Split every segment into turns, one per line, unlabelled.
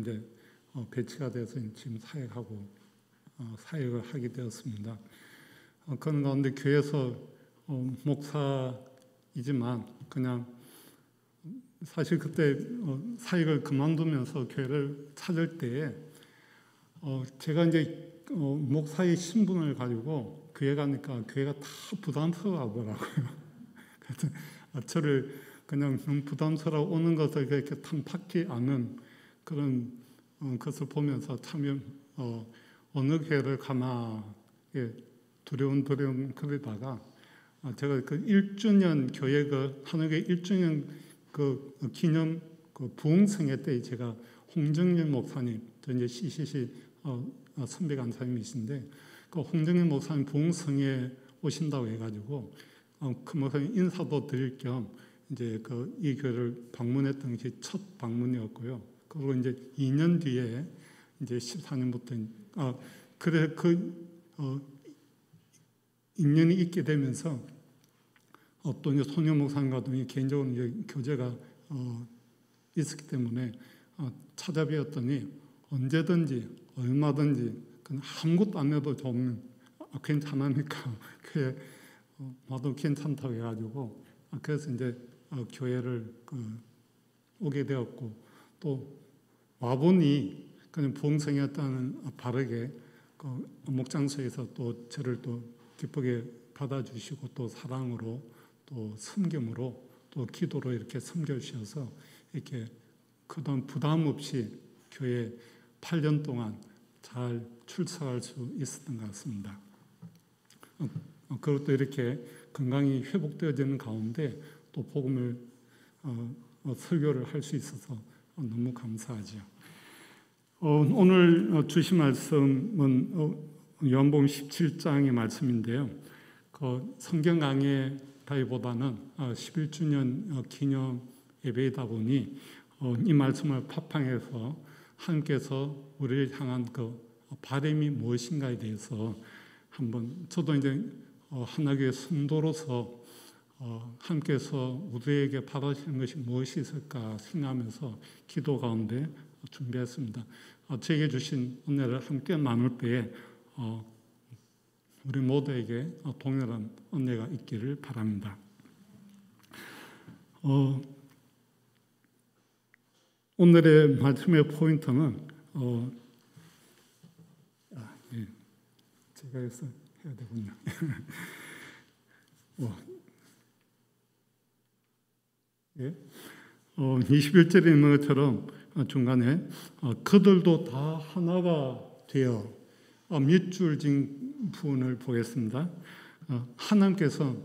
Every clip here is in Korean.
이제 배치가 돼서 지금 사역을 하게 되었습니다. 그런 가운데 교회에서 목사이지만 그냥 사실 그때 사역을 그만두면서 교회를 찾을 때에 제가 이제 목사의 신분을 가지고 교회 가니까 교회가 다 부담스러워하더라고요. 그래서 저를 그냥 부담스러워 오는 것을 그렇게 탐탁지 않은 그런 것을 보면서 참 어느 교회를 가나 두려운 그러다가 제가 그 1주년 교회 한옥의 1주년 기념 부흥성회 때 제가 홍정일 목사님, 저 이제 CCC 선배 간사님이신데 그 홍정일 목사님 부흥성회 오신다고 해가지고 그 목사님 인사도 드릴 겸 이제 이 교회를 방문했던 게 첫 방문이었고요. 그리고 이제 2년 뒤에 이제 14년부터 그래 인연이 있게 되면서 또 이제 손영 목사님과도 개인적으로 이제 교제가 있었기 때문에 찾아뵈었더니 언제든지 얼마든지 아무것도 안 해도 좀 괜찮으니까 그게 와도 괜찮다고 해가지고 그래서 이제 교회를 오게 되었고 또 와보니 그냥 부흥성이었다는 바르게 목장소에서 또 저를 또 기쁘게 받아주시고 또 사랑으로 또 섬김으로 또 기도로 이렇게 섬겨주셔서 이렇게 그동안 부담 없이 교회 8년 동안 잘 출석할 수 있었던 것 같습니다. 그리고 또 이렇게 건강이 회복되어지는 가운데 또 복음을 설교를 할 수 있어서 너무 감사하죠. 오늘 주신 말씀은 요한복음 17장의 말씀인데요. 성경 강의라기보다는 11주년 기념 예배이다 보니 이 말씀을 파팡해서 하나님께서 우리를 향한 바람이 무엇인가에 대해서 한번 저도 이제 하나교회 성도로서 하나님께서 우리에게 바라시는 것이 무엇이 있을까 생각하면서 기도 가운데 준비했습니다. 제게 주신 은혜를 함께 나눌 때에 우리 모두에게 동일한 은혜가 있기를 바랍니다. 오늘의 말씀의 포인트는 제가 해서 해야 되군요. 21절에 있는 것처럼 중간에 그들도 다 하나가 되어 밑줄 진 부분을 보겠습니다. 하나님께서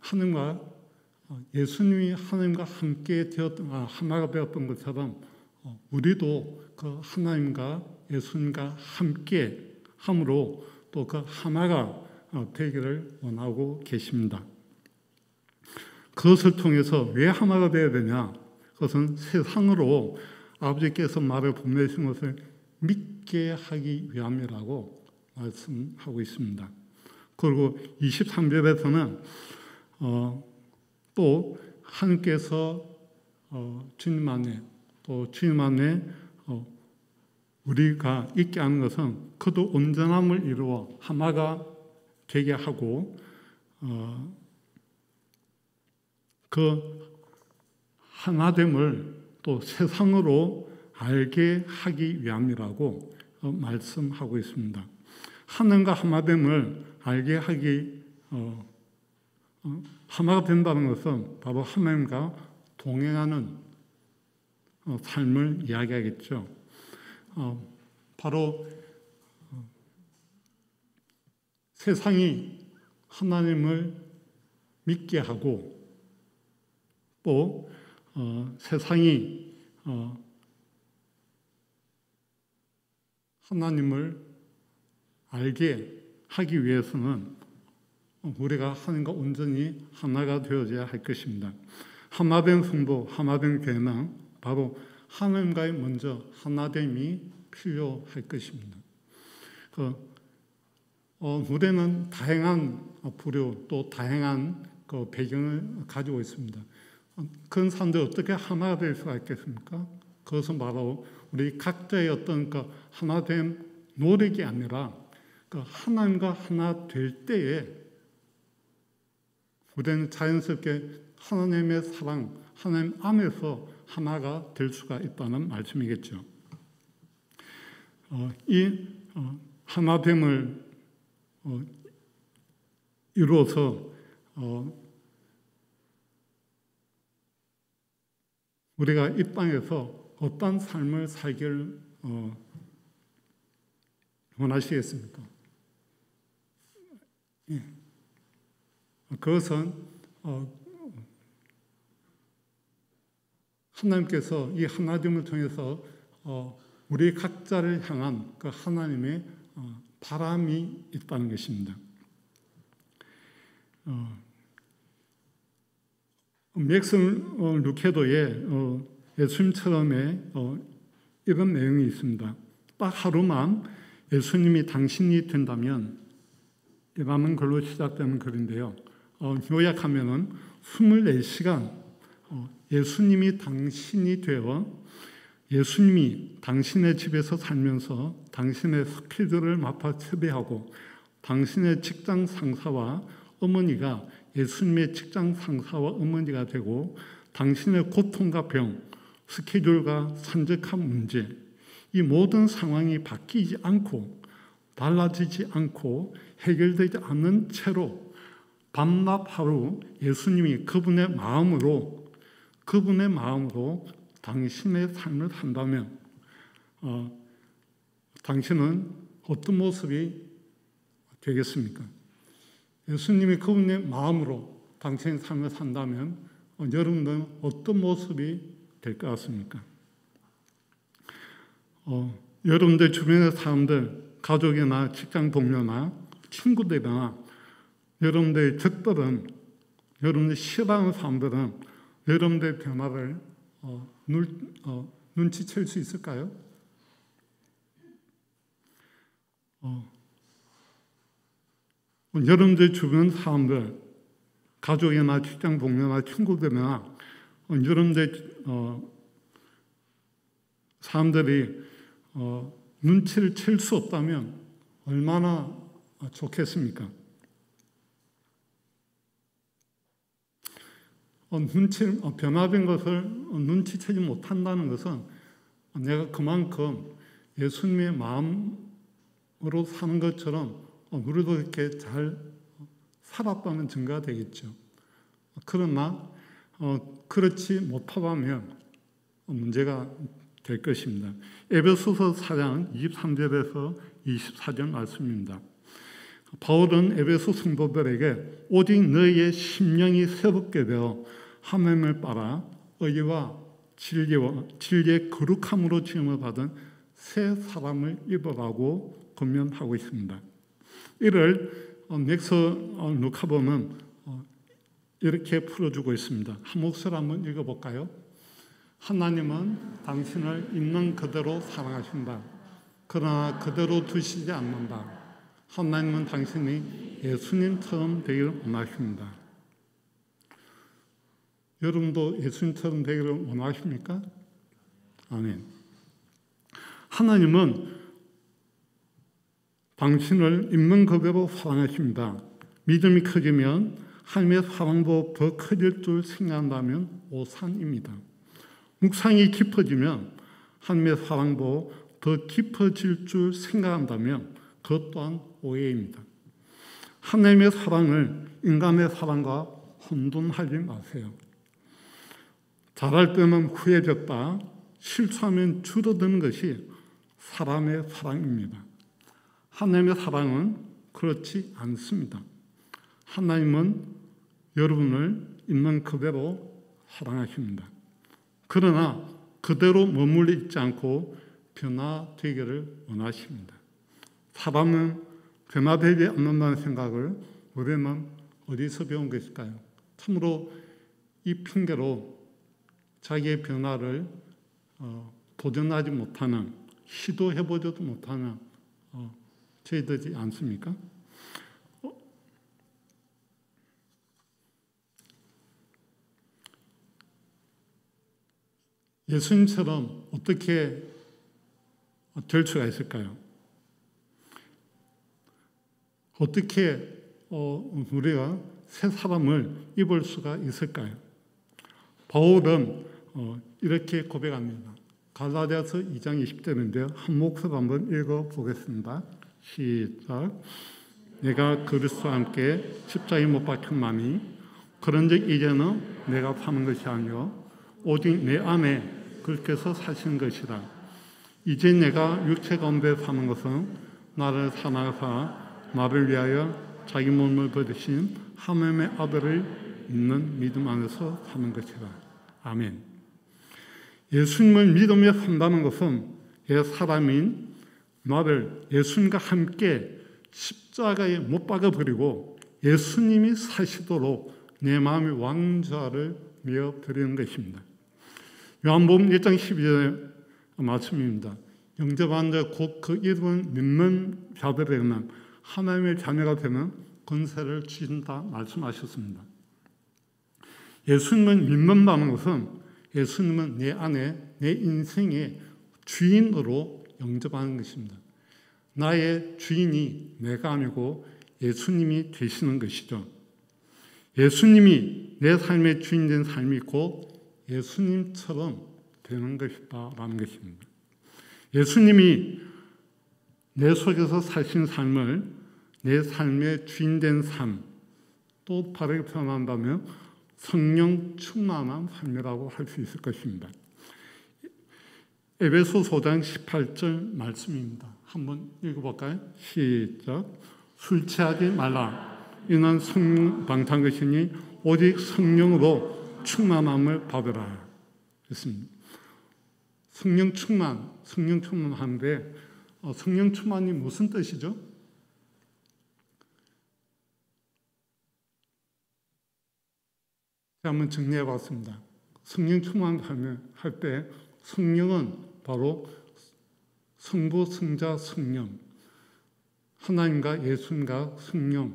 하나님과 예수님이 하나님과 함께 되었던 하나가 되었던 것처럼 우리도 그 하나님과 예수님과 함께 함으로 또 그 하나가 되기를 원하고 계십니다. 그것을 통해서 왜 하나가 되어야 되냐? 그것은 세상으로 아버지께서 말을 보내신 것을 믿게 하기 위함이라고 말씀하고 있습니다. 그리고 23절에서는 또 하나님께서 주님 안에 우리가 있게 하는 것은 그도 온전함을 이루어 하나가 되게 하고 그 하나됨을 또 세상으로 알게 하기 위함이라고 말씀하고 있습니다. 하나님과 하나됨을 알게 하기 하나가 된다는 것은 바로 하나님과 동행하는 삶을 이야기하겠죠. 바로 세상이 하나님을 믿게 하고 또 세상이 하나님을 알게 하기 위해서는 우리가 하나님과 온전히 하나가 되어져야 할 것입니다. 하나된 성도, 하나된 교회는 바로 하나님과의 먼저 하나됨이 필요할 것입니다. 우리는 다양한 부류 또 다양한 배경을 가지고 있습니다. 그런 사람들 어떻게 하나가 될 수가 있겠습니까? 그것은 바로 우리 각자의 어떤 그 하나됨 노력이 아니라 그 하나님과 하나 될 때에 우리는 자연스럽게 하나님의 사랑, 하나님 안에서 하나가 될 수가 있다는 말씀이겠죠. 이 하나됨을 이루어서 우리가 이 땅에서 어떤 삶을 살기를 원하시겠습니까? 예. 그것은 하나님께서 이 하나됨을 통해서 우리 각자를 향한 그 하나님의 바람이 있다는 것입니다. 맥슨 루케도의 예수님처럼의 이런 내용이 있습니다. 딱 하루만 예수님이 당신이 된다면, 이라는 글로 시작되는 글인데요. 요약하면은 24시간 예수님이 당신이 되어 예수님이 당신의 집에서 살면서 당신의 스케줄을 맡아 섭외하고 당신의 직장 상사와 어머니가 예수님의 직장 상사와 어머니가 되고 당신의 고통과 병, 스케줄과 산적한 문제, 이 모든 상황이 바뀌지 않고 달라지지 않고 해결되지 않는 채로 밤낮 하루 예수님이 그분의 마음으로 당신의 삶을 산다면 당신은 어떤 모습이 되겠습니까? 예수님이 그분의 마음으로 당신의 삶을 산다면 여러분들은 어떤 모습이 될 것 같습니까? 여러분들 주변의 사람들, 가족이나 직장 동료나 친구들이나 여러분들의 적들은, 여러분들이 싫어하는 사람들은 여러분들의 변화를 눈치챌 수 있을까요? 여러분들 주변 사람들, 가족이나 직장 동료나 친구들이나 여러분들 사람들이 눈치를 챌 수 없다면 얼마나 좋겠습니까? 변화된 것을 눈치채지 못한다는 것은 내가 그만큼 예수님의 마음으로 사는 것처럼 우리도 이렇게 잘 살았다는 증거가 되겠죠. 그러나 그렇지 못하다면 문제가 될 것입니다. 에베소서 4장 23절에서 24절 말씀입니다. 바울은 에베소 성도들에게 오직 너희의 심령이 새롭게 되어 하나님을 따라 의와 진리의 거룩함으로 지음을 받은 새 사람을 입으라고 권면하고 있습니다. 이를 맥스 루카본은 이렇게 풀어주고 있습니다. 한 목소리 한번 읽어볼까요? 하나님은 당신을 있는 그대로 사랑하신다. 그러나 그대로 두시지 않는다. 하나님은 당신이 예수님처럼 되기를 원하십니다. 여러분도 예수님처럼 되기를 원하십니까? 아멘. 하나님은 당신을 있는 그대로 사랑하십니다. 믿음이 커지면 하나님의 사랑도 더 커질 줄 생각한다면 오산입니다. 묵상이 깊어지면 하나님의 사랑도 더 깊어질 줄 생각한다면 그것 또한 오해입니다. 하나님의 사랑을 인간의 사랑과 혼돈하지 마세요. 잘할 때는 후회졌다, 실수하면 줄어드는 것이 사람의 사랑입니다. 하나님의 사랑은 그렇지 않습니다. 하나님은 여러분을 있는 그대로 사랑하십니다. 그러나 그대로 머물러 있지 않고 변화되기를 원하십니다. 사람은 변화되지 않는다는 생각을 우리는 어디서 배운 것일까요? 참으로 이 핑계로 자기의 변화를 도전하지 못하는, 시도해보지도 못하는 저희들이 않습니까? 예수님처럼 어떻게 될 수가 있을까요? 어떻게 우리가 새 사람을 입을 수가 있을까요? 바울은 이렇게 고백합니다. 갈라디아서 2장 20절인데요. 한 목소리로 한번 읽어보겠습니다. 시작. 내가 그리스도와 함께 십자가에 못 박혔나니 그런즉 이제는 내가 사는 것이 아니요 오직 내 안에 그리스도께서 사시는 것이라. 이제 내가 육체 가운데 사는 것은 나를 사랑하사 나를 위하여 자기 몸을 버리신 하나님의 아들을 믿는 믿음 안에서 사는 것이라. 아멘. 예수님을 믿으며 산다는 것은 옛 사람인 나를 예수님과 함께 십자가에 못 박아버리고 예수님이 사시도록 내 마음의 왕좌를 메어드리는 것입니다. 요한복음 1장 12절의 말씀입니다. 영접한 자 곧 그 이름을 믿는 자들에게는 하나님의 자녀가 되는 권세를 주신다 말씀하셨습니다. 예수님을 믿는다는 것은 예수님은 내 안에 내 인생의 주인으로 영접하는 것입니다. 나의 주인이 내가 아니고 예수님이 되시는 것이죠. 예수님이 내 삶의 주인된 삶이 곧 예수님처럼 되는 것이다라는 것입니다. 예수님이 내 속에서 사신 삶을 내 삶의 주인된 삶, 또 바르게 표현한다면 성령 충만한 삶이라고 할 수 있을 것입니다. 에베소서 5장 18절 말씀입니다. 한번 읽어볼까요? 시작. 술 취하지 말라. 이는 성령 방탕 것이니 오직 성령으로 충만함을 받으라. 그렇습니다. 성령 충만한데 성령 충만이 무슨 뜻이죠? 제가 한번 정리해 봤습니다. 성령 충만할 때 성령은 바로 성부, 성자, 성령, 하나님과 예수님과 성령과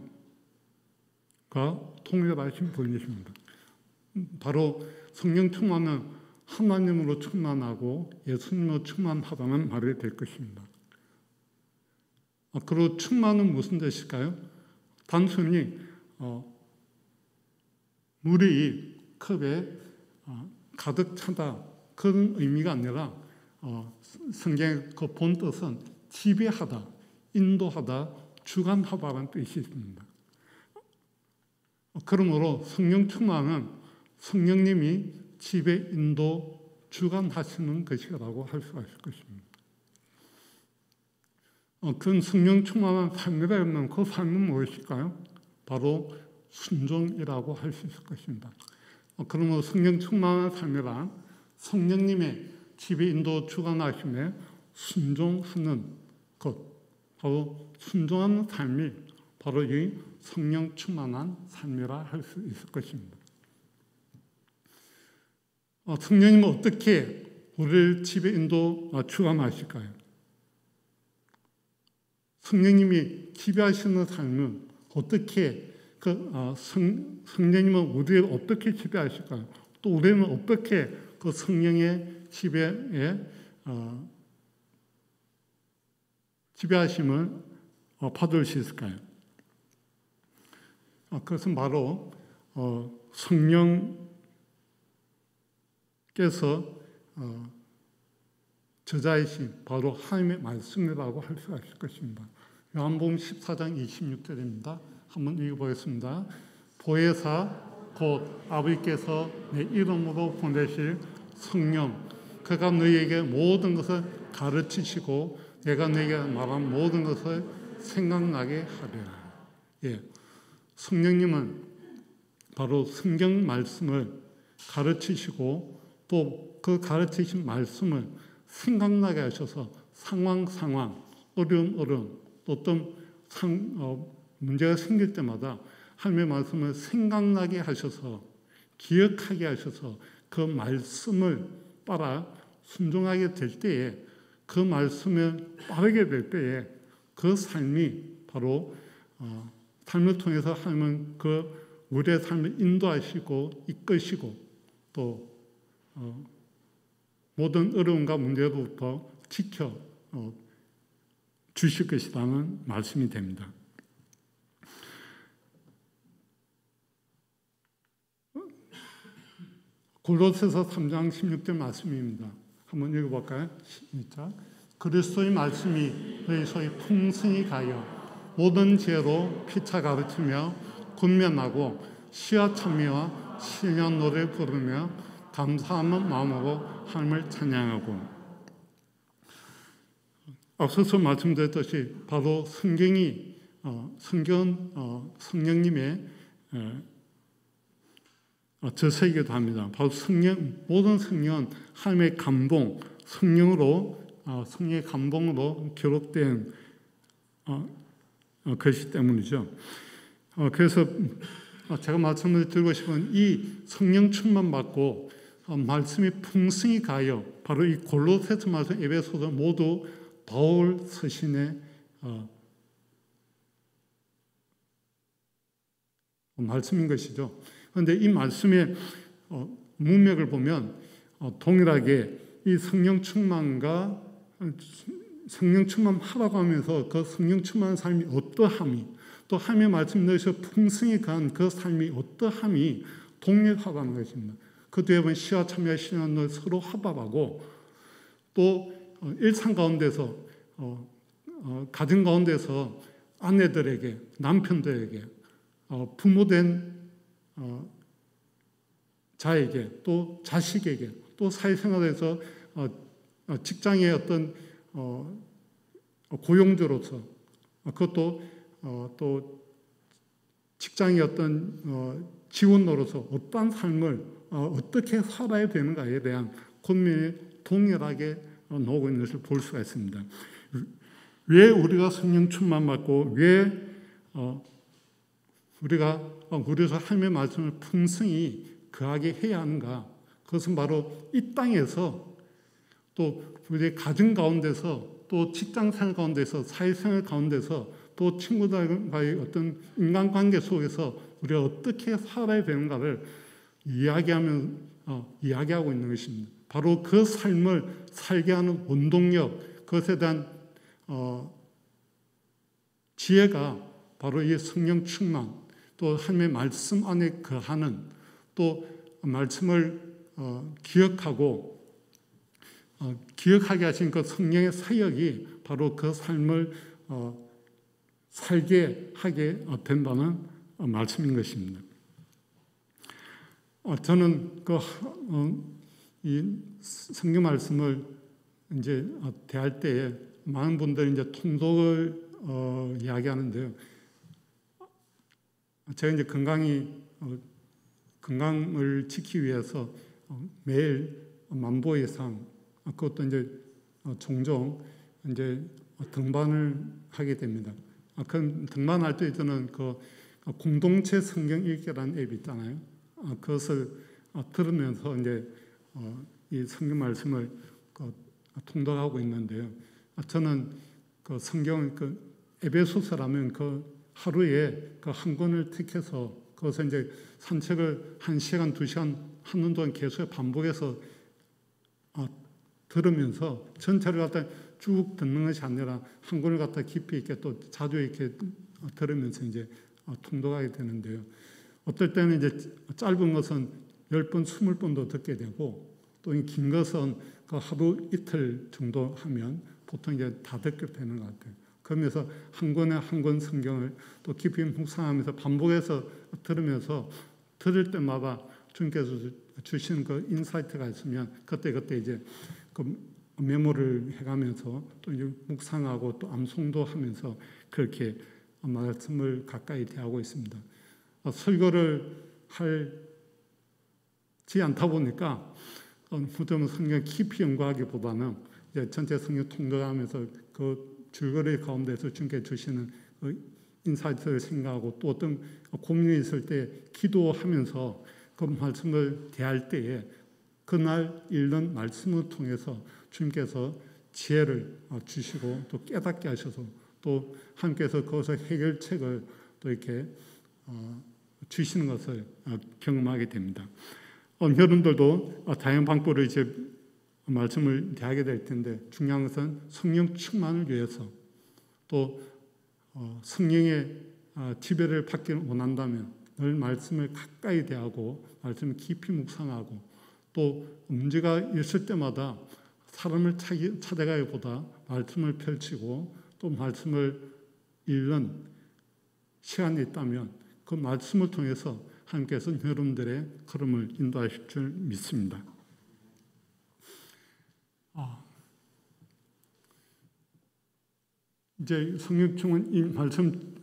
통일하신 분이십니다. 바로 성령 충만은 하나님으로 충만하고 예수님으로 충만하다는 말이 될 것입니다. 그리고 충만은 무슨 뜻일까요? 단순히 물이 컵에 가득 차다 그런 의미가 아니라 성경의 그 본 뜻은 지배하다, 인도하다, 주관하다라는 뜻이 있습니다. 그러므로 성령 충만은 성령님이 지배, 인도, 주관하시는 것이라고 할 수가 있을 것입니다. 그 성령 충만한 삶이라면 그 삶은 무엇일까요? 바로 순종이라고 할 수 있을 것입니다. 그러므로 성령 충만한 삶이란 성령님의 지배, 인도, 주관하심에 순종하는 것, 바로 순종하는 삶이 바로 이 성령 충만한 삶이라 할 수 있을 것입니다. 성령님은 어떻게 우리를 지배, 인도, 주관하실까요? 성령님이 지배하시는 삶은 어떻게 성령님은 우리를 어떻게 지배하실까요? 또 우리는 어떻게 그 성령의 지배하심을 받을 수 있을까요? 그것은 바로 성령께서 저자이신 바로 하나님의 말씀이라고 할 수가 있을 것입니다. 요한복음 14장 26절입니다. 한번 읽어보겠습니다. 보혜사 곧 아버지께서 내 이름으로 보내실 성령 그가 너희에게 모든 것을 가르치시고 내가 너희에게 말한 모든 것을 생각나게 하리라. 예, 성령님은 바로 성경 말씀을 가르치시고 또 그 가르치신 말씀을 생각나게 하셔서 상황, 어려운 또 어떤 문제가 생길 때마다 하나님의 말씀을 생각나게 하셔서 기억하게 하셔서 그 말씀을 따라 순종하게 될 때에 그 말씀을 따르게 될 때에 그 삶이 바로 삶을 통해서 하나님은 그 우리의 삶을 인도하시고 이끄시고 또 모든 어려움과 문제로부터 지켜 주실 것이라는 말씀이 됩니다. 골로새서 3장 16절 말씀입니다. 한번 읽어볼까요? 시작. 그리스도의 말씀이 너희 속에 풍성히 가여 모든 지혜로 피차 가르치며 군면하고 시와 찬미와 신령 노래 부르며 감사하는 마음으로 하나님을 찬양하고. 앞서서 말씀드렸듯이 바로 성경이 성령님의 저서이기도 합니다. 바로 모든 성령은 하나님의 감동, 성령의 감동으로 기록된 것이기 때문이죠. 그래서 제가 말씀을 드리고 싶은 이 성령 충만 받고 말씀이 풍성히 가여 바로 이 골로새서 말씀, 에베소서 모두 바울 서신의 말씀인 것이죠. 그런데 이 말씀의 문맥을 보면 동일하게 이 성령 충만과 성령 충만하라고 하면서 그 성령 충만한 삶이 어떠함이, 또 하나님의 말씀 내에서 풍성히 간 그 삶이 어떠함이 동일하다는 것입니다. 그 뒤에 보면 시와 참여와 신앙을 서로 화답하고, 또 일상 가운데서 가정 가운데서 아내들에게, 남편들에게, 부모된 자에게, 또 자식에게, 또 사회생활에서 직장의 어떤 고용주로서, 그것도 또 직장의 어떤 지원로로서 어떠한 삶을 어떻게 살아야 되는가에 대한 고민이 동일하게 나오고 있는 것을 볼 수가 있습니다. 왜 우리가 성령 충만 받고 왜 우리가 하나님의 말씀을 풍성히 거하게 해야 하는가? 그것은 바로 이 땅에서, 또 우리의 가정 가운데서, 또 직장생활 가운데서, 사회생활 가운데서, 또 친구들과의 어떤 인간관계 속에서 우리가 어떻게 살아야 되는가를 이야기하고 있는 것입니다. 바로 그 삶을 살게 하는 원동력, 그것에 대한 지혜가 바로 이 성령 충만, 또 하나님의 말씀 안에 거하는, 또 말씀을 기억하게 하신 그 성령의 사역이 바로 그 삶을 살게 하게 된다는 말씀인 것입니다. 저는 이 성경 말씀을 이제 대할 때에 많은 분들이 이제 통독을 이야기하는데요. 제가 이제 건강을 지키기 위해서 매일 10,000보 이상, 그것도 이제 종종 이제 등반을 하게 됩니다. 그 등반할 때 저는 그 공동체 성경 읽기라는 앱이 있잖아요. 그것을 들으면서 이제 이 성경 말씀을 통독하고 있는데요. 저는 그 성경 에베소서라면 하루에 한 권을 택해서 그것을 이제 산책을 1시간, 2시간 하는 동안 계속 반복해서 들으면서 전체를 갖다 쭉 듣는 것이 아니라 한 권을 갖다 깊이 있게 또 자주 이렇게 들으면서 이제 통독하게 되는데요. 어떨 때는 이제 짧은 것은 10번, 20번도 듣게 되고, 또 긴 것은 하루 이틀 정도 하면 보통 이제 다 듣게 되는 것 같아요. 그러면서 한 권 성경을 또 깊이 묵상하면서 반복해서 들으면서 들을 때마다 주님께서 주시는 그 인사이트가 있으면 그때 이제 그 메모를 해가면서 또 이제 묵상하고 또 암송도 하면서 그렇게 말씀을 가까이 대하고 있습니다. 설교를 하지 않다 보니까 무덤 성경 깊이 연구하기보다는 이제 전체 성경 통독하면서 그 줄거리 가운데서 주님께 주시는 인사이트를 생각하고, 또 어떤 고민이 있을 때 기도하면서 그 말씀을 대할 때에 그날 읽는 말씀을 통해서 주님께서 지혜를 주시고 또 깨닫게 하셔서 또 하나님께서 그것의 해결책을 또 이렇게 주시는 것을 경험하게 됩니다. 여러분들도 다양한 방법으로 이제 말씀을 대하게 될 텐데 중요한 것은 성령 충만을 위해서 또 성령의 지배를 받기를 원한다면 늘 말씀을 가까이 대하고 말씀을 깊이 묵상하고 또 문제가 있을 때마다 사람을 찾아가기보다 말씀을 펼치고 또 말씀을 읽는 시간이 있다면 그 말씀을 통해서 하나님께서 여러분들의 걸음을 인도하실 줄 믿습니다. 이제 성령 충만 이 말씀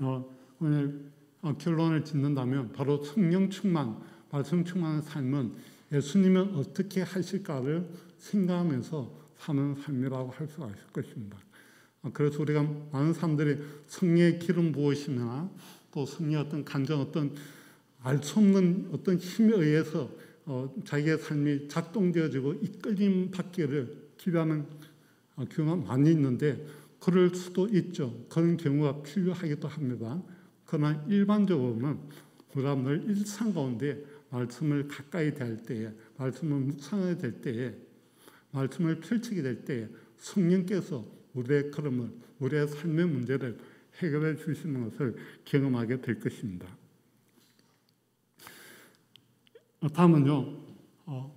오늘 결론을 짓는다면 바로 성령 충만, 말씀 충만한 삶은 예수님은 어떻게 하실까를 생각하면서 사는 삶이라고 할 수가 있을 것입니다. 그래서 우리가 많은 사람들이 성령의 기름 부으시거나 또 성령의 어떤 감정, 어떤 알 수 없는 어떤 힘에 의해서 자기의 삶이 작동되어지고 이끌림 받기를 기대하는 경우가 많이 있는데 그럴 수도 있죠. 그런 경우가 필요하기도 합니다. 그러나 일반적으로는 우리가 늘 일상 가운데 말씀을 가까이 대할 때에, 말씀을 묵상하게 될 때에, 말씀을 펼치게 될 때에 성령께서 우리의 걸음을, 우리의 삶의 문제를 해결해 주시는 것을 경험하게 될 것입니다. 다음은요,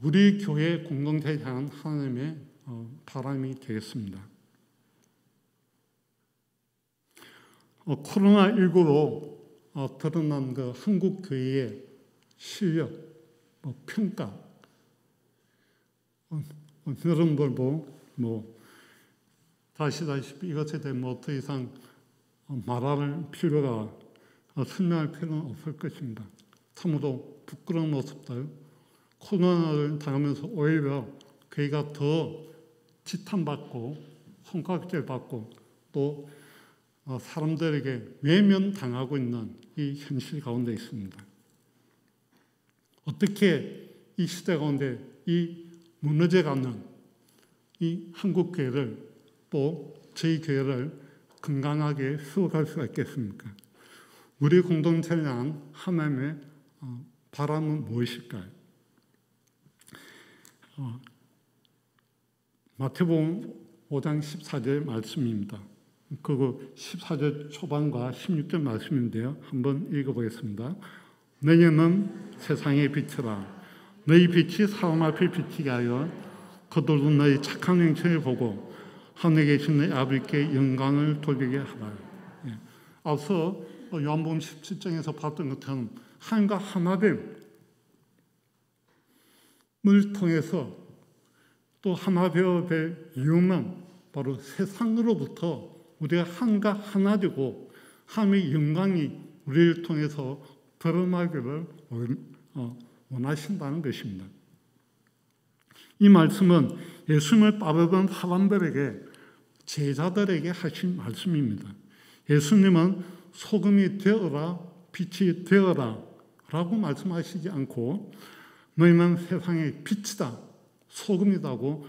우리 교회 공동체에 향한 하나님의 바람이 되겠습니다. 코로나19로 드러난 그 한국 교회의 실력, 평가, 여러분들도 다 아시다시피 이것에 대해 더 이상 말할 필요가, 설명할 필요는 없을 것입니다. 참으로 부끄러운 모습들, 코로나를 당하면서 오히려 교회가 더 지탄받고 손가락질 받고 또 사람들에게 외면당하고 있는 이 현실 가운데 있습니다. 어떻게 이 시대 가운데 이 무너져가는 이 한국 교회를 또 저희 교회를 건강하게 세워갈 수가 있겠습니까? 우리 공동체를 향한 하나님의 바람은 무엇일까요? 마태복음 5장 14절 말씀입니다. 그리고 14절 초반과 16절 말씀인데요. 한번 읽어보겠습니다. 너희는 세상의 빛이라. 너희 빛이 사람 앞에 비치게 하여 그들도 너희 착한 행실을 보고 하늘에 계신 너희 아버지께 영광을 돌리게 하라. 앞서 요한복음 17장에서 봤던 것처럼 하나님과 하나됨을 통해서 또 하나 되어야 될 이유는 바로 세상으로부터 우리가 하나님과 하나 되고 하나님의 영광이 우리를 통해서 드러나기를 원하신다는 것입니다. 이 말씀은 예수님을 따르던 사람들에게, 제자들에게 하신 말씀입니다. 예수님은 소금이 되어라, 빛이 되어라 라고 말씀하시지 않고 너희는 세상의 빛이다, 소금이다고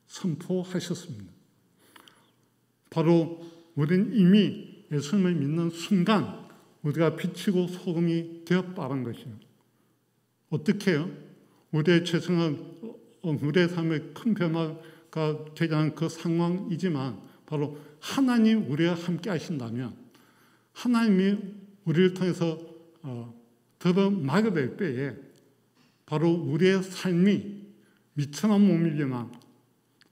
선포하셨습니다. 바로 우리는 이미 예수님을 믿는 순간 우리가 빛이고 소금이 되었다는 것입니다. 어떻게 해요? 우리의 죄성은 우리의 삶에 큰 변화가 되지 않은 그 상황이지만 바로 하나님 우리와 함께 하신다면 하나님이 우리를 통해서 드러나게 될 때에 바로 우리의 삶이 미천한 몸이지만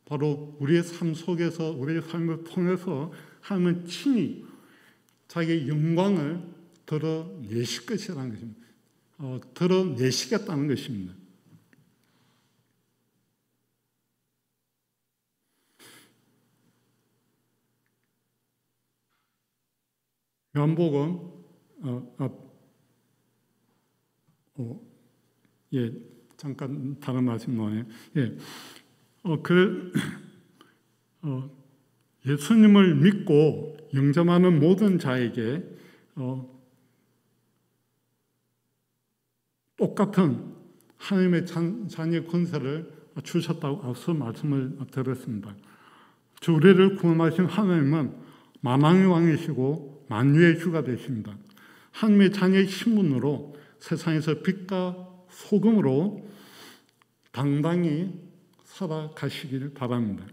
바로 우리의 삶 속에서 우리의 삶을 통해서 하나님은 친히 자기의 영광을 드러내실 것이라는 것입니다. 드러내시겠다는 것입니다. 요한복음 잠깐 다른 말씀 나와요. 예수님을 믿고 영접하는 모든 자에게 똑같은 하나님의 자녀의 권세를 주셨다고 앞서 말씀을 드렸습니다. 우리를 구원하신 하나님은 만왕의 왕이시고 만유의 주가 되십니다. 하나님의 자녀의 신분으로 세상에서 빛과 소금으로 당당히 살아가시길 바랍니다.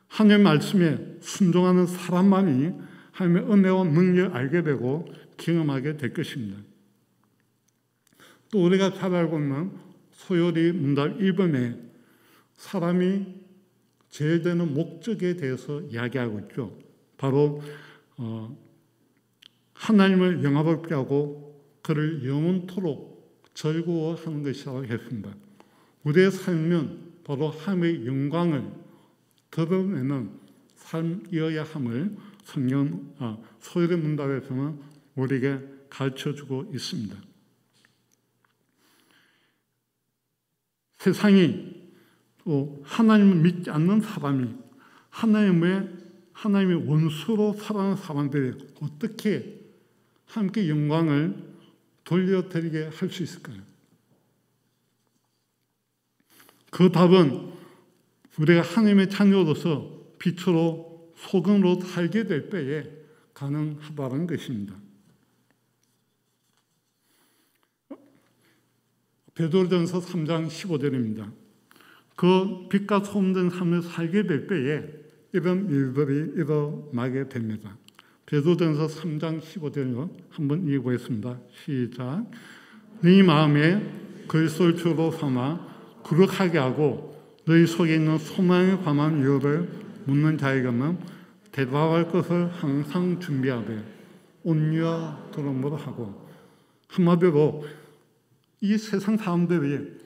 하나님의 말씀에 순종하는 사람만이 하나님의 은혜와 능력을 알게 되고 경험하게 될 것입니다. 또 우리가 잘 알고 있는 소요리 문답 1번에 사람이 제일되는 목적에 대해서 이야기하고 있죠. 바로 하나님을 영화롭게 하고 그를 영원토록 즐거워하는 것이라고 했습니다. 우리의 삶은 바로 하나님의 영광을 드러내는 삶이어야 함을 성경 소요리 문답에서는 우리에게 가르쳐주고 있습니다. 세상이 또 하나님을 믿지 않는 사람이 하나님의 원수로 살아가는 사람들이 어떻게 함께 영광을 돌려드리게 할 수 있을까요? 그 답은 우리가 하나님의 자녀로서 빛으로 소금으로 살게 될 때에 가능하다는 것입니다. 베드로전서 3장 15절입니다. 그 빛과 소금된 삶을 살게 될 때에 이런 일들이 일어나게 됩니다. 베드로전서 3장 15절로 한번 읽어보겠습니다. 시작. 네 마음에 그리스도를 주로 삼아 거룩하게 하고 너희 속에 있는 소망에 관한 이유를 묻는 자에게는 대답할 것을 항상 준비하되 온유와 그름으로 하고, 한마디로 이 세상 사람들이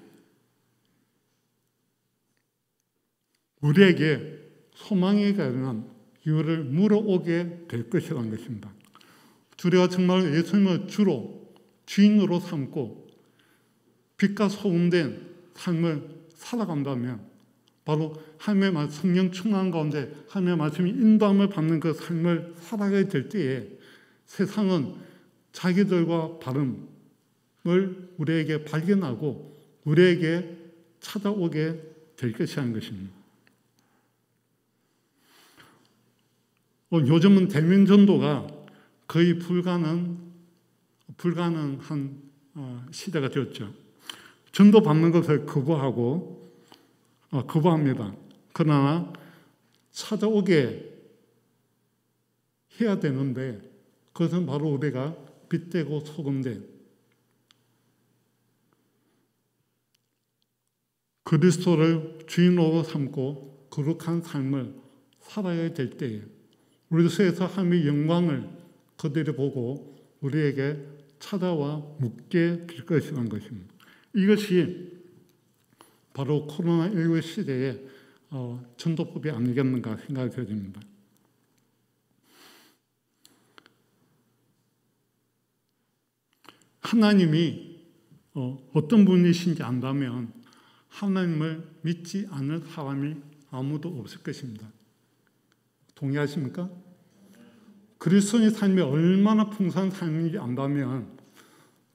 우리에게 소망에 관한 이유를 물어오게 될 것이라는 것입니다. 우리가 정말 예수님을 주로 주인으로 삼고 빛과 소금된 삶을 살아간다면 바로 하나님의 성령 충만 가운데 하나님의 말씀이 인도함을 받는 그 삶을 살아가게 될 때에 세상은 자기들과 다름을 우리에게 발견하고 우리에게 찾아오게 될 것이라는 것입니다. 요즘은 대면 전도가 거의 불가능한 시대가 되었죠. 전도 받는 것을 거부합니다. 그러나 찾아오게 해야 되는데 그것은 바로 우리가 빛되고 소금된 그리스도를 주인으로 삼고 거룩한 삶을 살아야 될 때에 우리 속에서 하나님의 영광을 그들이 보고 우리에게 찾아와 묻게 될 것이라는 것입니다. 이것이 바로 코로나19 시대의 전도법이 아니겠는가 생각이 되어집니다. 하나님이 어떤 분이신지 안다면 하나님을 믿지 않을 사람이 아무도 없을 것입니다. 동의하십니까? 그리스도인의 삶이 얼마나 풍성한 삶인지 안다면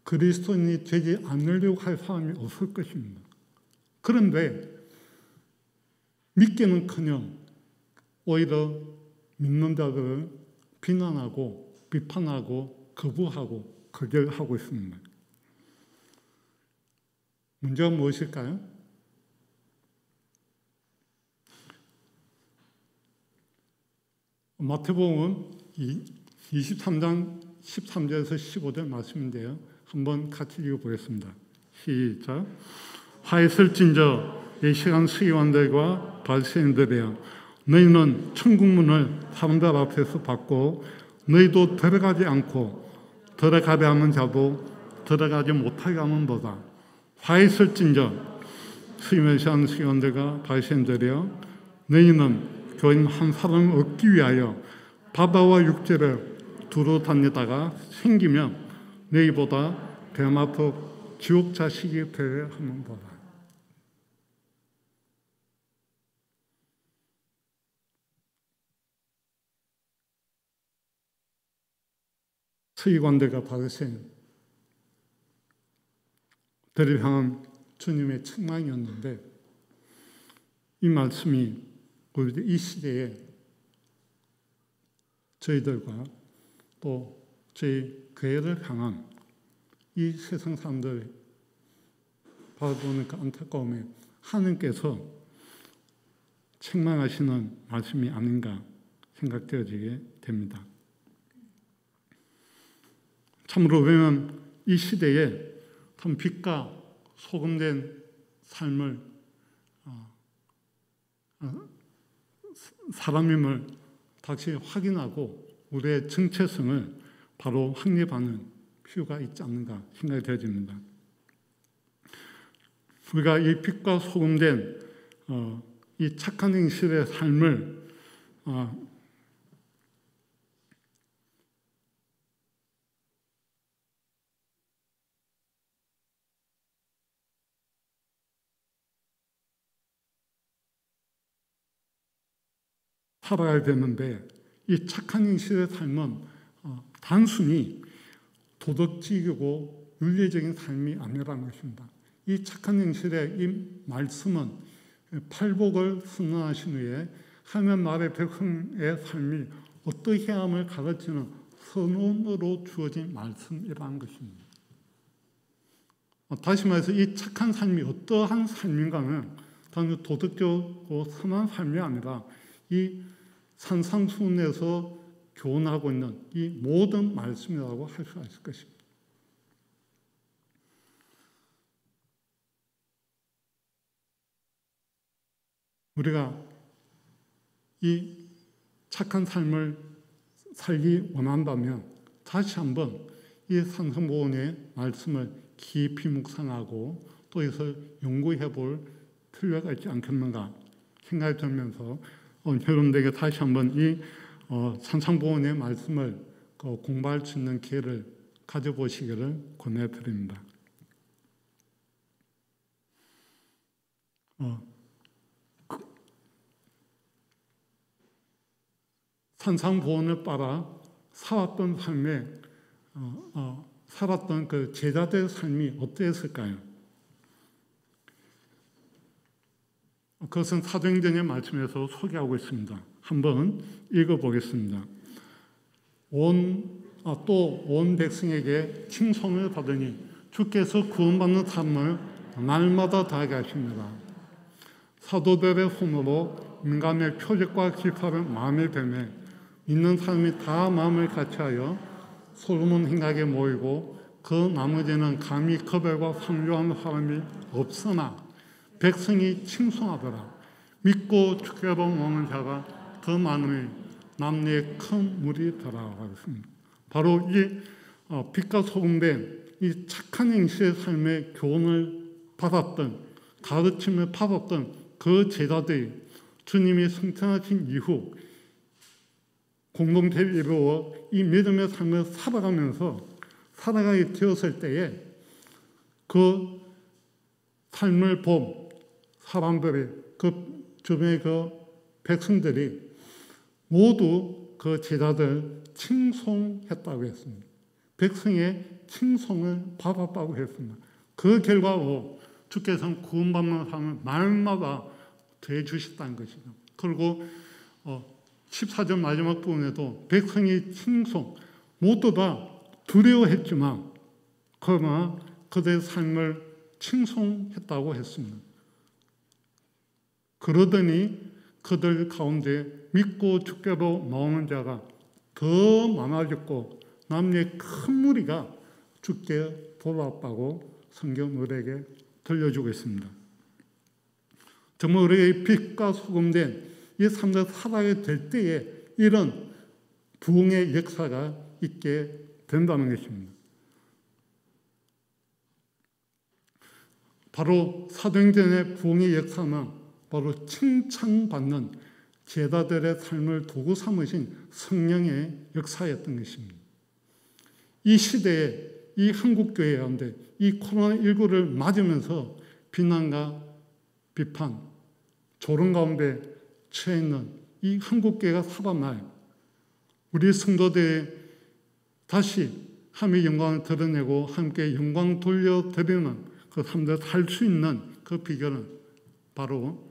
그리스도인이 되지 않으려고 할 사람이 없을 것입니다. 그런데 믿기는커녕 오히려 믿는 자들을 비난하고 비판하고 거부하고 거절하고 있습니다. 문제가 무엇일까요? 마태복음 23장 13절에서 15절 말씀인데요. 한번 같이 읽어보겠습니다. 시작. 화 있을진저 이 시간 서기관들과 바리새인들이여, 너희는 천국문을 사람들 앞에서 받고 너희도 들어가지 않고 들어가려 하는 자도 들어가지 못하게 하는도다. 화 있을진저 서기관 서기관들과 바리새인들이여, 너희는 교인 한 사람을 얻기 위하여 바다와 육지를 두루 다니다가 생기면 너희보다 대마토 지옥 자식이 되어야 하는도다. 서기관들과 바리새인들을 향한 주님의 책망이었는데 이 말씀이 우리 이 시대에 저희들과 또 저희 교회를 향한 이 세상 사람들 바라보는 그 안타까움에 하나님께서 책망하시는 말씀이 아닌가 생각되어지게 됩니다. 참으로 보면 이 시대에 참 빛과 소금된 삶을 사람임을 다시 확인하고 우리의 정체성을 바로 확립하는 필요가 있지 않는가 생각이 되어집니다. 우리가 이 빛과 소금된 이 착한 행실의 삶을 살아야 되는데 이 착한 행실의 삶은 단순히 도덕적이고 윤리적인 삶이 아니라는 것입니다. 이 착한 행실의 이 말씀은 팔복을 선언하신 후에 하나님 나라의 백성의 삶이 어떻게 함을 가르치는 선언으로 주어진 말씀이라는 것입니다. 다시 말해서 이 착한 삶이 어떠한 삶인가는 단지 도덕적이고 선한 삶이 아니라 이 산상수훈에서 교훈하고 있는 이 모든 말씀이라고 할 수 있을 것입니다. 우리가 이 착한 삶을 살기 원한다면 다시 한번 이 산성보훈의 말씀을 깊이 묵상하고 또 이것을 연구해 볼 필요가 있지 않겠는가 생각이 들면서 여러분들에게 다시 한번 이 산상보훈의 말씀을 공부할 수 있는 기회를 가져보시기를 권해드립니다. 산상보훈을 따라 살았던 삶에 살았던 그 제자들의 삶이 어떠했을까요? 그것은 사도행전의 말씀에서 소개하고 있습니다. 한번 읽어보겠습니다. 또 온 백성에게 칭송을 받으니 주께서 구원받는 삶을 날마다 다하게 하십니다. 사도들의 손으로 인간의 표적과 기사를 마음에 배매 믿는 사람이 다 마음을 같이하여 솔로몬 행각에 모이고 그 나머지는 감히 거별과 상조하는 사람이 없으나 백성이 칭송하더라. 믿고 주께로 모는 자가 더 많으니 남녀의 큰 물이 더라고 했습니다. 바로 이 빛과 소금된 이 착한 행실의 삶의 교훈을 받았던 가르침을 받았던 그 제자들이 주님이 승천하신 이후 공동체를 이루어 이 믿음의 삶을 살아가게 되었을 때에 그 삶을 본 사람들이 그 주변의 그 백성들이 모두 그 제자들 칭송했다고 했습니다. 백성의 칭송을 받았다고 했습니다. 그 결과로 주께서는 구원받는 사람을 날마다 더해 주셨다는 것이죠. 그리고 14절 마지막 부분에도 백성이 칭송 모두 다 두려워했지만 그러나 그들의 삶을 칭송했다고 했습니다. 그러더니 그들 가운데 믿고 주께로 나오는 자가 더 많아졌고 남녀의 큰 무리가 주께 돌아왔다고 성경 우리에게 들려주고 있습니다. 정말 우리의 빛과 소금된 이 삶을 살아야 될 때에 이런 부흥의 역사가 있게 된다는 것입니다. 바로 사도행전의 부흥의 역사는 바로 칭찬받는 제자들의 삶을 도구 삼으신 성령의 역사였던 것입니다. 이 시대에 이 한국교회 가운데 이 코로나19를 맞으면서 비난과 비판, 조롱 가운데 처해 있는 이 한국교회가 살아날 우리 성도들이 다시 하나님의 영광을 드러내고 함께 영광 돌려드리는 그 삶을 살 수 있는 그 비결은 바로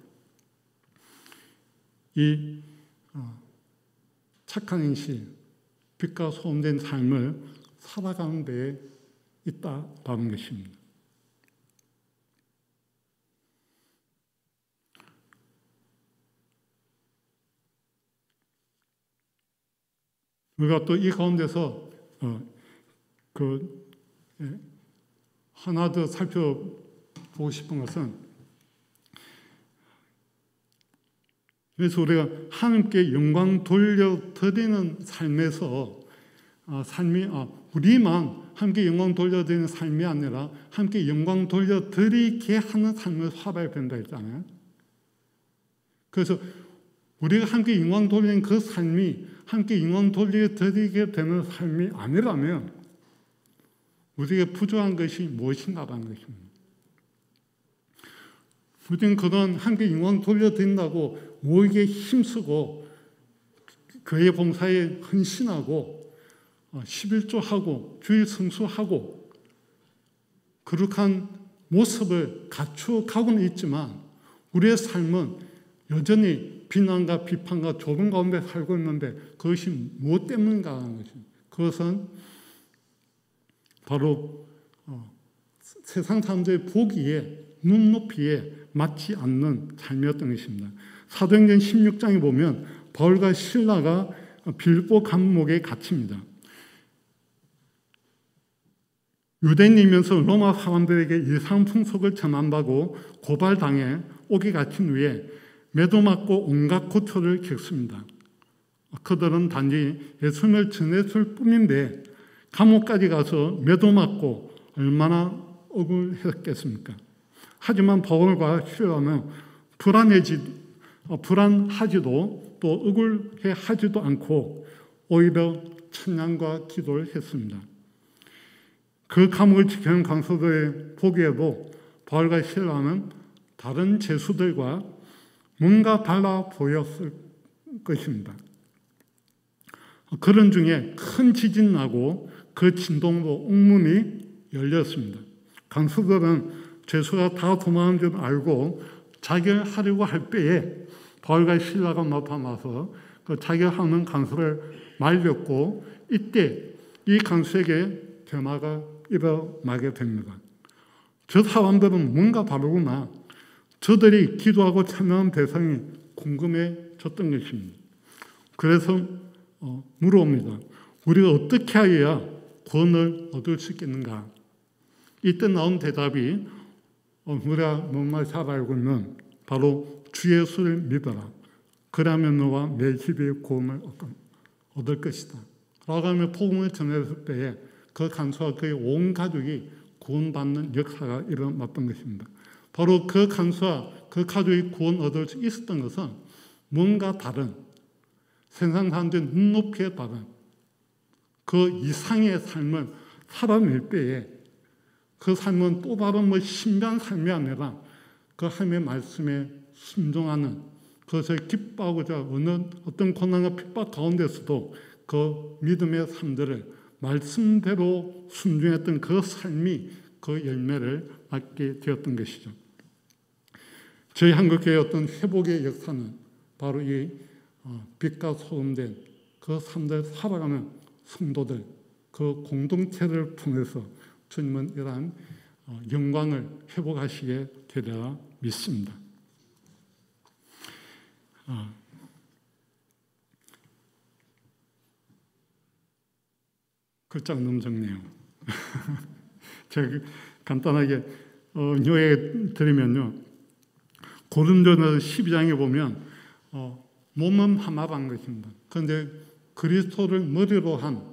이 착한 행실, 빛과 소금된 삶을 살아가는 데에 있다라는 것입니다. 우리가 또 이 가운데서 하나 더 살펴보고 싶은 것은, 그래서 우리가 하나님께 영광 돌려드리는 삶에서 삶이 우리만 함께 영광 돌려드리는 삶이 아니라 함께 영광 돌려드리게 하는 삶을 살아야 된다 했잖아요. 그래서 우리가 함께 영광 돌리는 그 삶이 함께 영광 돌려드리게 되는 삶이 아니라면 우리에게 부족한 것이 무엇인가라는 것입니다. 우리는 그런 함께 영광 돌려드린다고 모이게 힘쓰고 교회 봉사에 헌신하고 11조하고 주일 성수하고 거룩한 모습을 갖추어가고는 있지만 우리의 삶은 여전히 비난과 비판과 조롱 가운데 살고 있는데 그것이 무엇 때문인가 하는 것입니다. 그것은 바로 세상 사람들의 보기에 눈높이에 맞지 않는 삶이었던 것입니다. 사도행전 16장에 보면 바울과 실라가 빌보 감옥에 갇힙니다. 유대인이면서 로마 사람들에게 이상 풍속을 전한다고 고발당해 옥에 갇힌 후에 매도 맞고 온갖 고초를 겪습니다. 그들은 단지 예수님을 전했을 뿐인데 감옥까지 가서 매도 맞고 얼마나 억울했겠습니까? 하지만 바울과 실라는 불안하지도 또 억울해하지도 않고 오히려 찬양과 기도를 했습니다. 그 감옥을 지키는 강도들의 보기에도 바울과 실라는 다른 죄수들과 뭔가 달라 보였을 것입니다. 그런 중에 큰 지진 나고 그 진동으로 옥문이 열렸습니다. 강수들은 죄수가 다 도망한 줄 알고 자결하려고 할 때에 바울과 실라가 나타나서 그 자결하는 강수를 말렸고 이때 이 강수에게 변화가 일어나게 됩니다. 저 사람들은 뭔가 다르구나. 저들이 기도하고 찬양하는 대상이 궁금해졌던 것입니다. 그래서 물어옵니다. 우리가 어떻게 해야 구원을 얻을 수 있겠는가? 이때 나온 대답이 우리가 뭔말 잘 알고 있는 바로 주 예수를 믿어라. 그러면 너와 내 집의 구원을 얻을 것이다. 라고 하며 복음을 전했을 때에 그 간수와 그의 온 가족이 구원받는 역사가 일어났던 것입니다. 바로 그 간수와 그 가족이 구원 얻을 수 있었던 것은 뭔가 다른 세상 사람들의 눈높이에 다른 그 이상의 삶을 살아낼 때에 그 삶은 또 다른 신비한 삶이 아니라 그 하나님의 말씀에 순종하는 그것을 기뻐하고자 어떤 고난과 핍박 가운데서도 그 믿음의 삶들을 말씀대로 순종했던 그 삶이 그 열매를 맞게 되었던 것이죠. 저희 한국교회의 어떤 회복의 역사는 바로 이 빛과 소금된 그 삶을 살아가는 성도들 그 공동체를 통해서 주님은 이러한 영광을 회복하시게 되리라 믿습니다. 글자가 너무 적네요. 제가 간단하게 요약해 드리면요. 고린도전서 12장에 보면 몸은 하나라는 것입니다. 그런데 그리스도를 머리로 한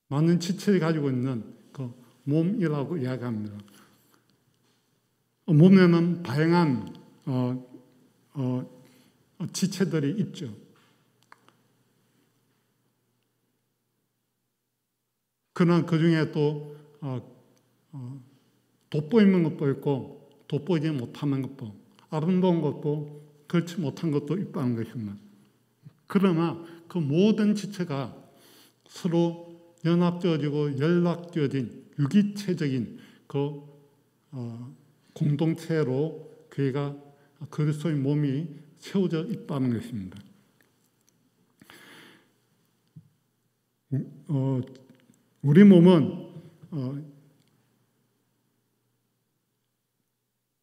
많은 지체를 가지고 있는 그 몸이라고 이야기합니다. 몸에는 다양한 지체들이 있죠. 그러나 그 중에 또 돋보이는 것도 있고 돋보이지 못하는 것도 아름다운 것도 그렇지 못한 것도 있다는 것입니다. 그러나 그 모든 지체가 서로 연합되어지고 연락되어진 유기체적인 그 공동체로 교회가 그리스도의 몸이 세워져 있다는 것입니다. 우리 몸은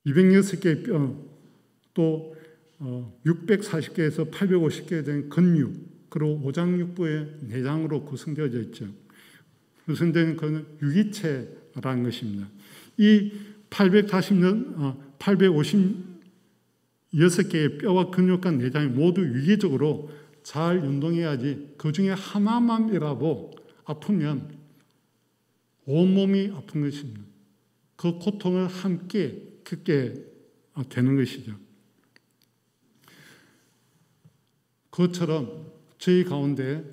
206개의 뼈, 또 640개에서 850개 된 근육, 그리고 오장육부의 내장으로 구성되어져 있죠. 구성된 그는 유기체라는 것입니다. 이 856개의 뼈와 근육과 내장이 모두 유기적으로 잘 운동해야지 그 중에 하나만이라도 아프면 온몸이 아픈 것입니다. 그 고통을 함께 겪게 되는 것이죠. 그것처럼 저희 가운데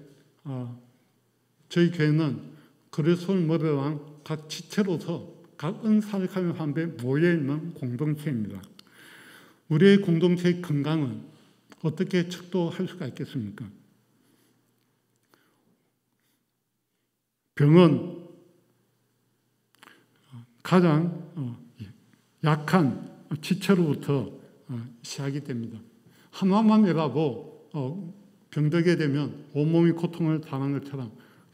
저희 교회는 그리스도를 모델한 각 지체로서 각 은사역하는 사람들이 모여있는 공동체입니다. 우리의 공동체의 건강은 어떻게 측도할 수가 있겠습니까? 병은 가장 약한 지체로부터 시작이 됩니다. 하나만이라도 병들게 되면 온몸이 고통을 당하는 것처럼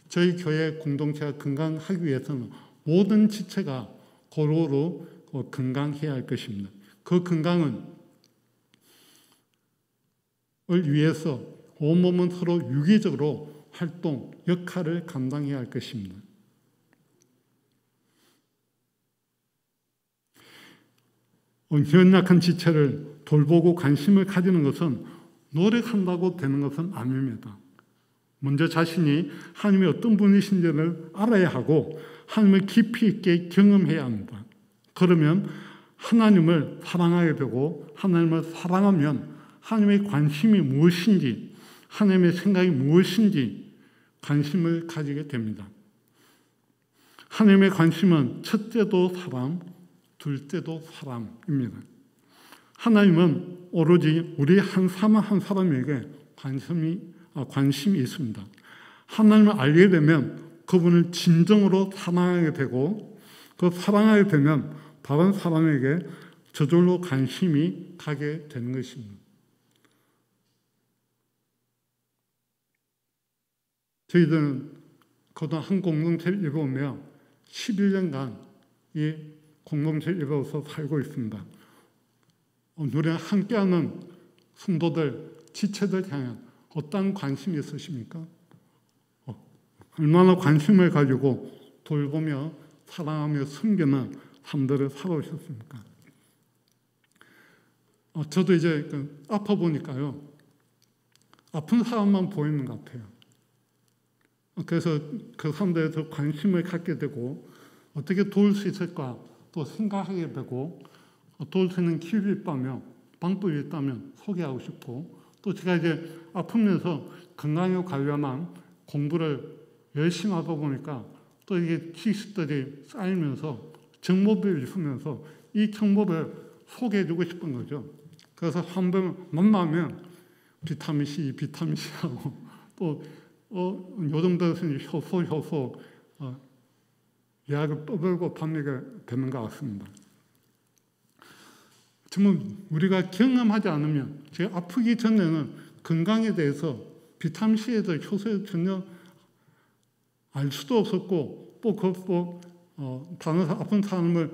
저희 교회 공동체가 건강하기 위해서는 모든 지체가 고루고루 건강해야 할 것입니다. 그 건강을 위해서 온몸은 서로 유기적으로 활동, 역할을 감당해야 할 것입니다. 연약한 지체를 돌보고 관심을 가지는 것은 노력한다고 되는 것은 아닙니다. 먼저 자신이 하나님의 어떤 분이신지를 알아야 하고 하나님을 깊이 있게 경험해야 합니다. 그러면 하나님을 사랑하게 되고 하나님을 사랑하면 하나님의 관심이 무엇인지, 하나님의 생각이 무엇인지 관심을 가지게 됩니다. 하나님의 관심은 첫째도 사람, 둘째도 사람입니다. 하나님은 오로지 우리 한 사람 한 사람에게 관심이 있습니다. 하나님을 알게 되면 그분을 진정으로 사랑하게 되고 그 사랑하게 되면 다른 사람에게 저절로 관심이 가게 되는 것입니다. 저희들은 그동안 한 공동체를 이루며 11년간 이 공동체를 이루어서 살고 있습니다. 우리가 함께하는 성도들, 지체들 향한 어떤 관심이 있으십니까? 얼마나 관심을 가지고 돌보며 사랑하며 섬기는 삶들을 살아오셨습니까? 저도 이제 아파 보니까요, 아픈 사람만 보이는 것 같아요. 그래서 그 사람들에 더 관심을 갖게 되고 어떻게 도울 수 있을까 또 생각하게 되고 도울 수 있는 팁이 있다면 방법이 있다면 소개하고 싶고 또 제가 이제 아프면서 건강에 관련한 공부를 열심히 하다 보니까 또 이게 지식들이 쌓이면서 정보들이 있으면서 이 정보를 소개해주고 싶은 거죠. 그래서 한 번 만나면 비타민 C, 비타민 C하고 또 요즘 들어서는 효소 약을 떠들고 다니게 되는 것 같습니다. 정말 우리가 경험하지 않으면 제가 아프기 전에는 건강에 대해서 비타민 C에 대해서 효소에 전혀 알 수도 없었고 또 다른 아픈 사람을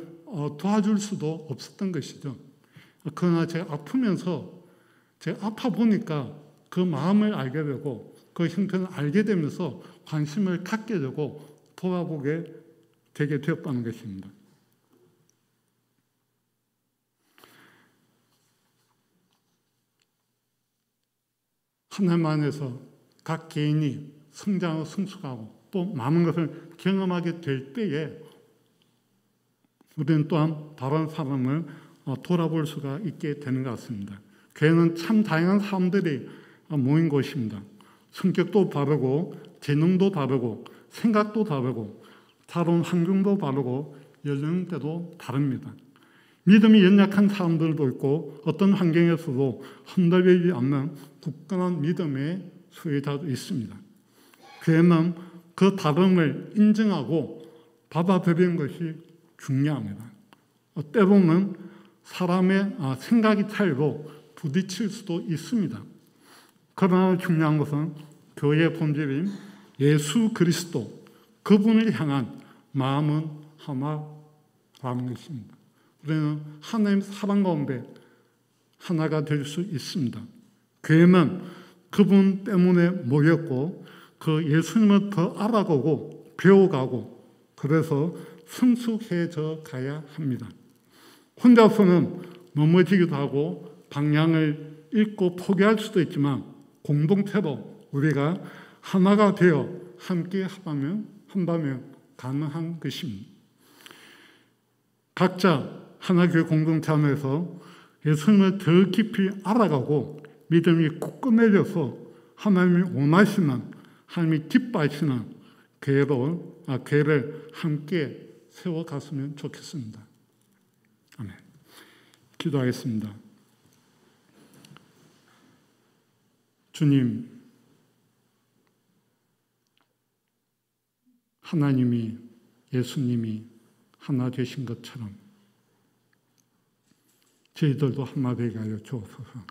도와줄 수도 없었던 것이죠. 그러나 제가 아프면서 제가 아파 보니까 그 마음을 알게 되고 그 형편을 알게 되면서 관심을 갖게 되고 돌아보게 되게 되었다는 것입니다. 하나님 안에서 각 개인이 성장하고 성숙하고 또 많은 것을 경험하게 될 때에 우리는 또한 다른 사람을 돌아볼 수가 있게 되는 것 같습니다. 교회는 참 다양한 사람들이 모인 곳입니다. 성격도 다르고 재능도 다르고 생각도 다르고 살아온 환경도 다르고 연령대도 다릅니다. 믿음이 연약한 사람들도 있고 어떤 환경에서도 흔들리지 않는 굳건한 믿음의 수혜자도 있습니다. 교회는 그 다름을 인정하고 받아들이는 것이 중요합니다. 때로는 사람의 생각이 차이로 부딪힐 수도 있습니다. 그러나 중요한 것은 교회의 본질인 예수 그리스도, 그분을 향한 마음은 하나라는 것입니다. 우리는 하나님 사랑 가운데 하나가 될 수 있습니다. 교회는 그분 때문에 모였고 그 예수님을 더 알아가고 배워가고 그래서 성숙해져 가야 합니다. 혼자서는 넘어지기도 하고 방향을 잃고 포기할 수도 있지만 공동체로 우리가 하나가 되어 함께 한다면 가능한 것입니다. 각자 하나교회 공동체 안에서 예수님을 더 깊이 알아가고 믿음이 굳건해져서 하나님이 원하시는, 하나님이 기뻐하시는 교회를 함께 세워갔으면 좋겠습니다. 아멘. 기도하겠습니다. 주님, 하나님이, 예수님이 하나 되신 것처럼 저희들도 하나 되게 하여 주옵소서.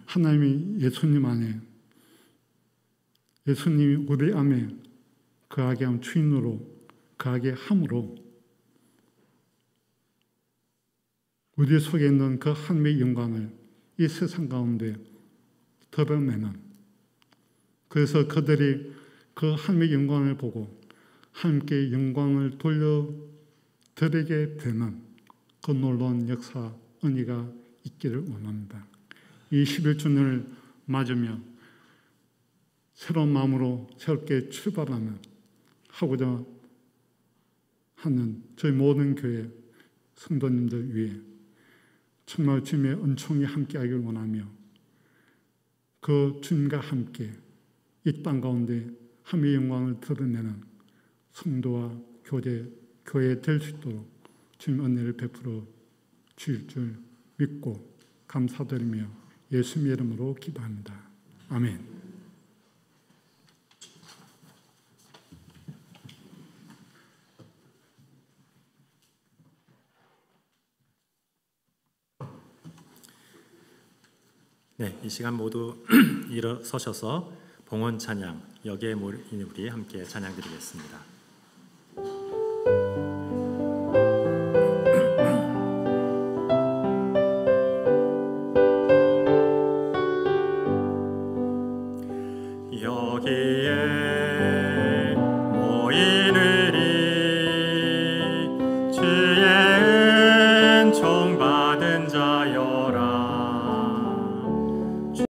하나님이 예수님 안에, 예수님이 우리 안에 거하게 한 주인으로 거하게 함으로 우리 속에 있는 그 하나님의 영광을 이 세상 가운데 드러내는, 그래서 그들이 그 하나님의 영광을 보고 함께 영광을 돌려드리게 되는 그 놀라운 역사, 은혜가 있기를 원합니다. 이 11주년을 맞으며 새로운 마음으로 새롭게 하고자 하는 저희 모든 교회 성도님들 위해 정말 주님의 은총이 함께하기를 원하며 그 주님과 함께 이 땅 가운데 하나님의 영광을 드러내는 성도와 교회 될 수 있도록 주님 은혜를 베풀어 주실 줄 믿고 감사드리며 예수님의 이름으로 기도합니다. 아멘.
네, 이 시간 모두 일어서셔서 봉헌 찬양, 여기에 모인 우리 함께 찬양 드리겠습니다. 여기에